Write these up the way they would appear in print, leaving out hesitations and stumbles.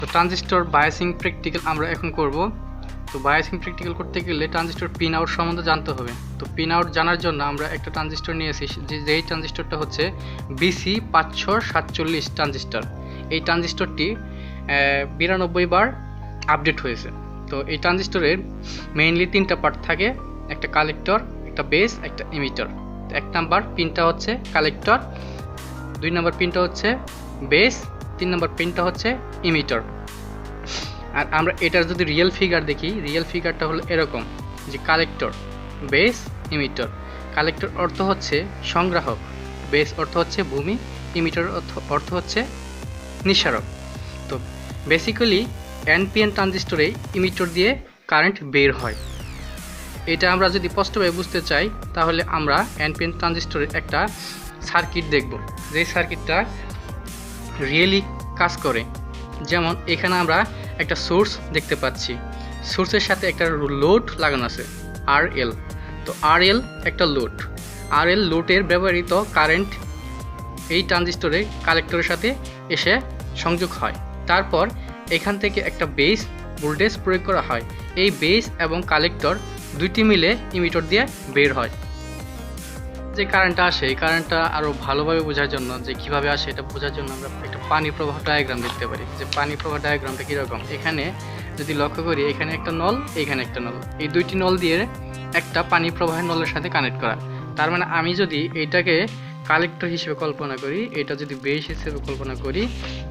তো transistor biasing practical আমরা এখন করব। তো বায়াসিং প্র্যাকটিক্যাল করতে গেলে ট্রানজিস্টর পিন আউট সম্বন্ধে জানতে হবে। তো পিন আউট জানার জন্য আমরা একটা ট্রানজিস্টর নিয়েছি, যেই ট্রানজিস্টরটা হচ্ছে BC 547 ট্রানজিস্টর। এই ট্রানজিস্টরটি 92 বার আপডেট হয়েছে। তো এই ট্রানজিস্টরের মেইনলি 3টা পার্ট থাকে, একটা কালেক্টর, একটা বেস, একটা ইমিটার। তো 1 নাম্বার পিনটা হচ্ছে কালেক্টর, 2 নাম্বার পিনটা হচ্ছে বেস, 3 নাম্বার পিনটা হচ্ছে ইমিটার। আর আমরা এটার যদি রিয়েল ফিগার দেখি, রিয়েল ফিগারটা হলো এরকম যে কালেক্টর, বেস, ইমিটার। কালেক্টর অর্থ হচ্ছে সংগ্রাহক, বেস অর্থ হচ্ছে ভূমি, ইমিটার অর্থ হচ্ছে নিঃসারক। তো বেসিক্যালি NPN ট্রানজিস্টরে ইমিটার দিয়ে কারেন্ট বের হয়। এটা আমরা যদি স্পষ্টভাবে বুঝতে চাই তাহলে আমরা NPN ট্রানজিস্টরের একটা সার্কিট দেখব, যে সার্কিটটা রিয়েলি কাজ করে। যেমন এখানে আমরা একটা সোর্স দেখতে পাচ্ছি, সোর্সের সাথে একটা লোড লাগানো আছে RL। তো RL একটা লোড, RL লোডের ব্যবহৃত কারেন্ট এই ট্রানজিস্টরে কালেক্টরের সাথে এসে সংযোগ হয়। তারপর এখান থেকে একটা বেস ভোল্টেজ প্রয়োগ করা হয়। এই বেস এবং কালেক্টর দুইটি মিলে ইমিটার দিয়ে বের হয়। যে কারেন্টটা আসে, এই কারেন্টটা আরও ভালোভাবে বোঝার জন্য, যে কীভাবে আসে এটা বোঝার জন্য আমরা একটা পানি প্রবাহ ডায়াগ্রাম দেখতে পারি। যে পানি প্রবাহ ডায়াগ্রামটা কীরকম, এখানে যদি লক্ষ্য করি এখানে একটা নল, এখানে একটা নল, এই দুইটি নল দিয়ে একটা পানি প্রবাহের নলের সাথে কানেক্ট করা। তার মানে আমি যদি এইটাকে কালেক্টর হিসেবে কল্পনা করি, এটা যদি বেস হিসেবে কল্পনা করি,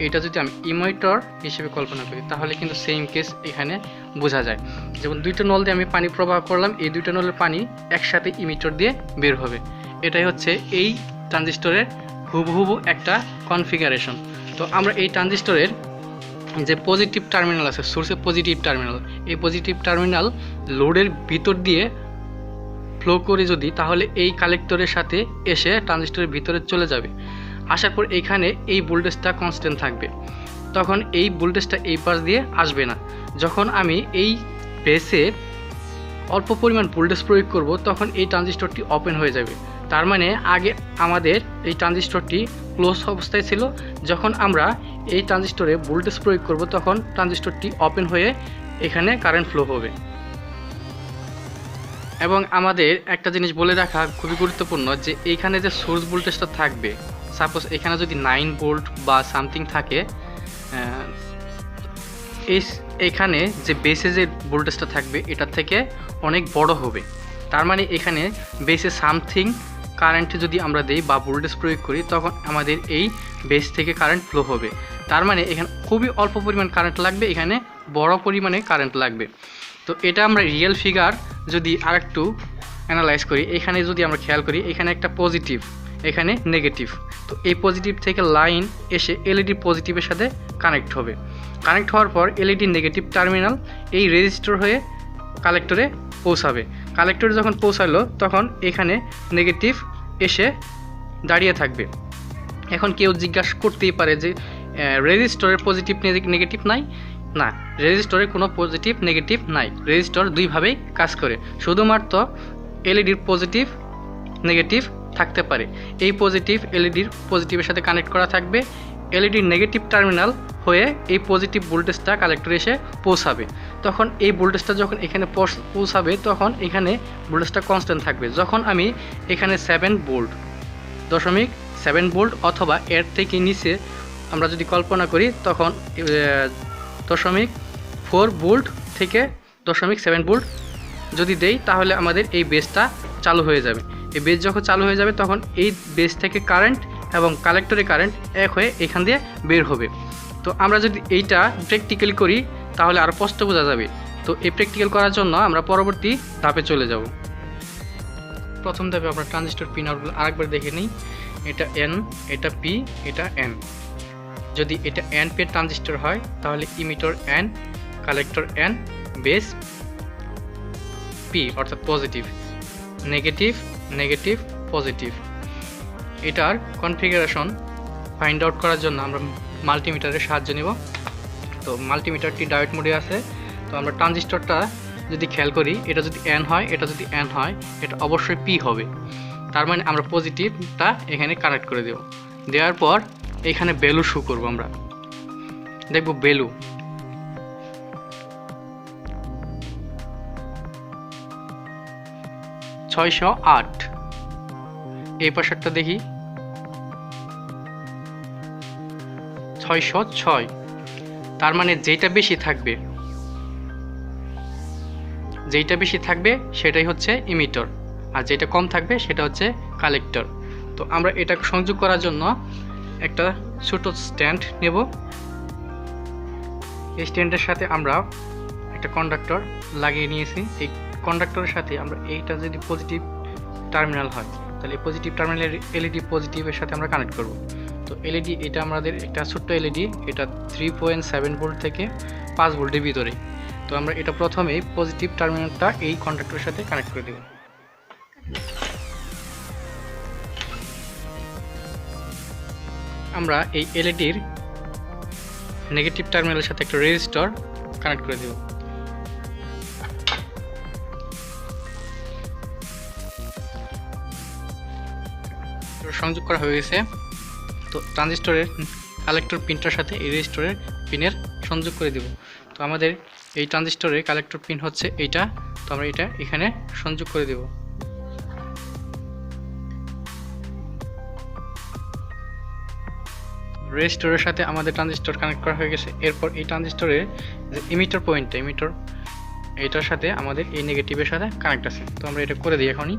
এটা যদি আমি ইমিটার হিসেবে কল্পনা করি, তাহলে কিন্তু সেম কেস এখানে বোঝা যায়। যেমন দুইটা নল দিয়ে আমি পানি প্রবাহ করলাম, এই দুইটা নলের পানি একসাথে ইমিটার দিয়ে বের হবে। এটাই হচ্ছে এই ট্রানজিস্টরের হুবহু একটা কনফিগারেশন। তো আমরা এই ট্রানজিস্টরের যে পজিটিভ টার্মিনাল আছে, সোর্সের পজিটিভ টার্মিনাল, এই পজিটিভ টার্মিনাল লোডের ভিতর দিয়ে ফ্লো করে যদি, তাহলে এই কালেক্টরের সাথে এসে ট্রানজিস্টরের ভিতরে চলে যাবে। আসার পর এইখানে এই ভোল্টেজটা কনস্ট্যান্ট থাকবে, তখন এই ভোল্টেজটা এই পাশ দিয়ে আসবে না। যখন আমি এই বেসে অল্প পরিমাণ ভোল্টেজ প্রয়োগ করব, তখন এই ট্রানজিস্টরটি ওপেন হয়ে যাবে। তার মানে আগে আমাদের এই ট্রানজিস্টরটি ক্লোজ অবস্থায় ছিল, যখন আমরা এই ট্রানজিস্টরে ভোল্টেজ প্রয়োগ করব তখন ট্রানজিস্টরটি ওপেন হয়ে এখানে কারেন্ট ফ্লো হবে। এবং আমাদের একটা জিনিস বলে রাখা খুবই গুরুত্বপূর্ণ, যে এইখানে যে সোর্স ভোল্টেজটা থাকবে, সাপোজ এখানে যদি 9 ভোল্ট বা সামথিং থাকে, এখানে যে বেসে যে ভোল্টেজটা থাকবে এটার থেকে অনেক বড় হবে। তার মানে এখানে বেসে সামথিং কারেন্ট যদি আমরা দেই বা ভোল্টেজ প্রয়োগ করি, তখন আমাদের এই বেস থেকে কারেন্ট ফ্লো হবে। তার মানে এখানে খুবই অল্প পরিমাণ কারেন্ট লাগবে, এখানে বড় পরিমাণে কারেন্ট লাগবে। তো এটা আমরা রিয়েল ফিগার যদি আরেকটু অ্যানালাইজ করি, এখানে যদি আমরা খেয়াল করি, এখানে একটা পজিটিভ, এখানে নেগেটিভ। তো এই পজিটিভ থেকে লাইন এসে এলইডি পজিটিভের সাথে কানেক্ট হবে। কানেক্ট হওয়ার পর এলইডি নেগেটিভ টার্মিনাল এই রেজিস্টার হয়ে কালেক্টরে পৌঁছাবে। কালেক্টরে যখন পৌঁছালো তখন এখানে নেগেটিভ এসে দাঁড়িয়ে থাকবে। এখন কেউ জিজ্ঞাসা করতেই পারে যে রেজিস্টরের পজিটিভ নেগেটিভ নাই? না, রেজিস্টরে কোনো পজিটিভ নেগেটিভ নাই। রেজিস্টর দুইভাবেই কাজ করে, শুধুমাত্র এলইডির পজিটিভ নেগেটিভ থাকতে পারে। এই পজিটিভ এলইডির পজিটিভের সাথে কানেক্ট করা থাকবে, এলইডির নেগেটিভ টার্মিনাল হয়ে এই পজিটিভ ভোল্টেজটা কালেক্টরে এসে পৌঁছাবে। তখন এই ভোল্টেজটা যখন এখানে পৌঁছাবে তখন এখানে ভোল্টেজটা কনস্ট্যান্ট থাকবে। যখন আমি এখানে 7 ভোল্ট, 0.7 ভোল্ট অথবা এর থেকে নিচে আমরা যদি কল্পনা করি, তখন 0.4 ভোল্ট থেকে 0.7 ভোল্ট যদি দেই, তাহলে আমাদের এই বেসটা চালু হয়ে যাবে। এই বেস যখন চালু হয়ে যাবে তখন এই বেস থেকে কারেন্ট এবং কালেক্টরে কারেন্ট এক হয়ে এখান দিয়ে বের হবে। তো আমরা যদি এইটা প্র্যাকটিক্যালি করি তাহলে আরও স্পষ্ট বোঝা যাবে। তো এই প্র্যাকটিক্যাল করার জন্য আমরা পরবর্তী ধাপে চলে যাব। প্রথম ধাপে আমরা ট্রানজিস্টর পিন আউটগুলো আরেকবার দেখে নিই। এটা N, এটা P, এটা N। যদি এটা NPN ট্রানজিস্টর হয় তাহলে emitter N, collector N, base P অর্থাৎ পজিটিভ, নেগেটিভ নেগেটিভ পজিটিভ। এটার কনফিগারেশন ফাইন্ড আউট করার জন্য আমরা মাল্টিমিটারের সাহায্য নেব। তো মাল্টিমিটারটি ডায়োড মোডে আছে। তো আমরা ট্রানজিস্টরটা যদি খেয়াল করি, এটা যদি N হয়, এটা যদি N হয়, এটা অবশ্যই P হবে। তার মানে আমরা পজিটিভটা এখানে কানেক্ট করে দেব। দেওয়ার পর এখানে ভ্যালু শো করব, আমরা দেখব ভ্যালু 608। এই পাশেরটা দেখি 606। তার মানে যেটা বেশি থাকবে সেটাই হচ্ছে ইমিটর, আর যেটা কম থাকবে সেটা হচ্ছে কালেক্টর। তো আমরা এটা সংযোগ করার জন্য একটা ছোট স্ট্যান্ড নেব। এই স্ট্যান্ডের সাথে আমরা একটা কন্ডাক্টর লাগিয়ে নিয়েছি। এই কন্ডাক্টরের সাথে আমরা এইটা যদি পজিটিভ টার্মিনাল হয় তাহলে পজিটিভ টার্মিনালের এলইডি পজিটিভের সাথে আমরা কানেক্ট করব। তো এলইডি এটা আমাদের একটা ছোট্ট এলইডি, এটা 3.7 ভোল্ট থেকে 5 ভোল্টের ভিতরে। তো আমরা এটা প্রথমে পজিটিভ টার্মিনালটা এই কন্ডাক্টরের সাথে কানেক্ট করে দেব। আমরা এই এলইডির নেগেটিভ টার্মিনালের সাথে একটা রেজিস্টর কানেক্ট করে দেব। সংযোগ করা হয়ে গেছে। তো ট্রানজিস্টরের কালেক্টর পিনটার সাথে এই রেজিস্টরের পিনের সংযোগ করে দেব। তো আমাদের এই ট্রানজিস্টরের কালেক্টর পিন হচ্ছে এইটা, তো আমরা এটা এখানে সংযোগ করে দেব। রেজিস্টরের সাথে আমাদের ট্রানজিস্টর কানেক্ট করা হয়ে গেছে। এরপর এই ট্রানজিস্টরের যে ইমিটর পয়েন্টটা, এটার সাথে আমাদের এই নেগেটিভের সাথে কানেক্ট আছে। তো আমরা এটা করে দিই এখনই।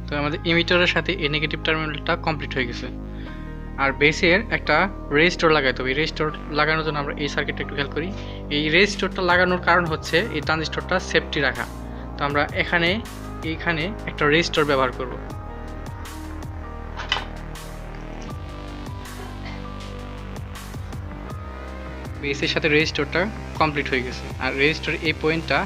তো আমাদের ইমিটারের সাথে এই নেগেটিভ টার্মিনালটা কমপ্লিট হয়ে গেছে। আর বেসের একটা রেজিস্টর লাগাইতে হবে। এই রেজিস্টর লাগানোর জন্য আমরা এই সার্কিটটা একটু খেয়াল করি। এই রেজিস্টরটা লাগানোর কারণ হচ্ছে এই ট্রানজিস্টরটা সেফটি রাখা। তো আমরা এইখানে একটা রেজিস্টর ব্যবহার করব। বেসের সাথে রেজিস্টরটা কমপ্লিট হয়ে গেছে। আর রেজিস্টর এই পয়েন্টটা,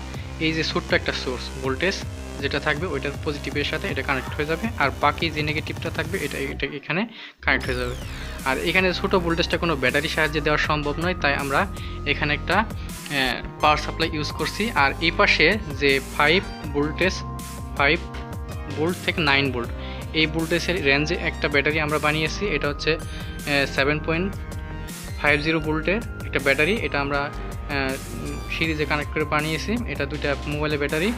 এই যে ছোট্ট একটা সোর্স ভোল্টেজ যেটা থাকবে ওইটার পজিটিভের সাথে এটা কানেক্ট হয়ে যাবে, আর বাকি যে নেগেটিভটা থাকবে এটা এখানে কানেক্ট হয়ে যাবে। আর এখানে ছোট ভোল্টেজটা কোনো ব্যাটারির সাহায্যে দেওয়া সম্ভব নয়, তাই আমরা এখানে একটা পাওয়ার সাপ্লাই ইউজ করছি। আর এই পাশে যে 5 ভোল্ট থেকে 9 ভোল্ট এই ভোল্টেজের রেঞ্জে একটা ব্যাটারি আমরা বানিয়েছি। এটা হচ্ছে 7.50 ভোল্টের একটা ব্যাটারি। এটা আমরা সিরিজে কানেক্ট করে বানিয়েছি। এটা দুইটা মোবাইলের ব্যাটারি।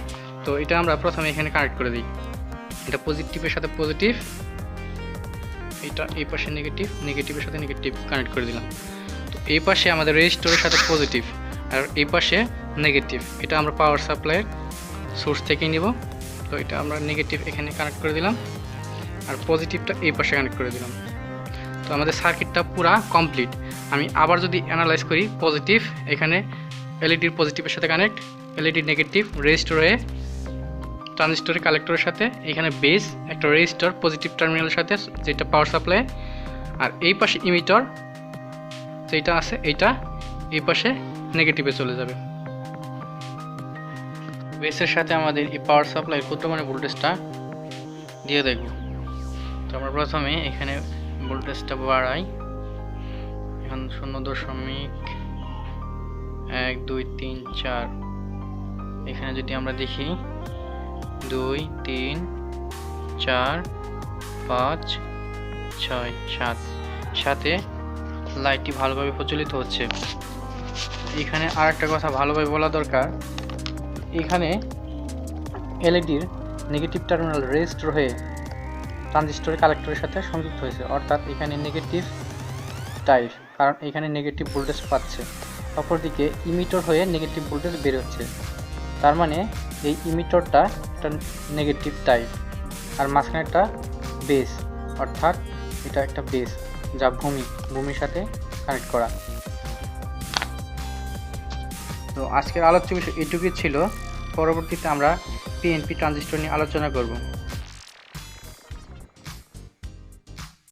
তো এটা আমরা প্রথমে এখানে কানেক্ট করে দিই। এটা পজিটিভের সাথে পজিটিভ, এটা এই পাশে নেগেটিভের সাথে নেগেটিভ কানেক্ট করে দিলাম। তো এই পাশে আমাদের রেজিস্টরের সাথে পজিটিভ, আর এই পাশে নেগেটিভ। এটা আমরা পাওয়ার সাপ্লাইয়ের সোর্স থেকেই নিব। তো এটা আমরা নেগেটিভ এখানে কানেক্ট করে দিলাম, আর পজিটিভটা এই পাশে কানেক্ট করে দিলাম। তো আমাদের সার্কিটটা পুরা কমপ্লিট। আমি আবার যদি অ্যানালাইজ করি, পজিটিভ এখানে এলইডির পজিটিভের সাথে কানেক্ট, এলইডি নেগেটিভ রেজিস্টরে ট্রানজিস্টরের কালেক্টরের সাথে, এখানে বেস একটা রেজিস্টর পজিটিভ টার্মিনালের সাথে যেটা পাওয়ার সাপ্লাই, আর এই পাশে ইমিটর যেটা আছে এইটা এই পাশে নেগেটিভে চলে যাবে। বেসের সাথে আমাদের এই পাওয়ার সাপ্লাই কত মানে ভোল্টেজটা দিয়ে দেখব। তো আমরা প্রথমে এখানে ভোল্টেজটা বাড়াই। এখন 0.1 2 3 4, এখানে যদি আমরা দেখি 2 3 4 5 6 7, সাথে লাইটটি ভালোভাবে প্রচলিত হচ্ছে। এখানে আর একটা কথা ভালোভাবে বলা দরকার, এখানে এলইডির নেগেটিভ টার্মিনাল রেজিস্টর হয়ে ট্রানজিস্টরের কালেক্টরের সাথে সংযুক্ত হয়েছে, অর্থাৎ এখানে নেগেটিভ টাইপ, কারণ এখানে নেগেটিভ ভোল্টেজ পাচ্ছে। অপরদিকে ইমিটর হয়ে নেগেটিভ ভোল্টেজ বের হচ্ছে, তার মানে এই ইমিটরটা একটা নেগেটিভ টাইপ, আর মাঝখানে একটা বেস, অর্থাৎ এটা একটা বেস যা ভূমির সাথে কানেক্ট করা। তো আজকের আলোচ্য বিষয় এইটুকুই ছিল। পরবর্তীতে আমরা পিএনপি ট্রানজিস্টর নিয়ে আলোচনা করব।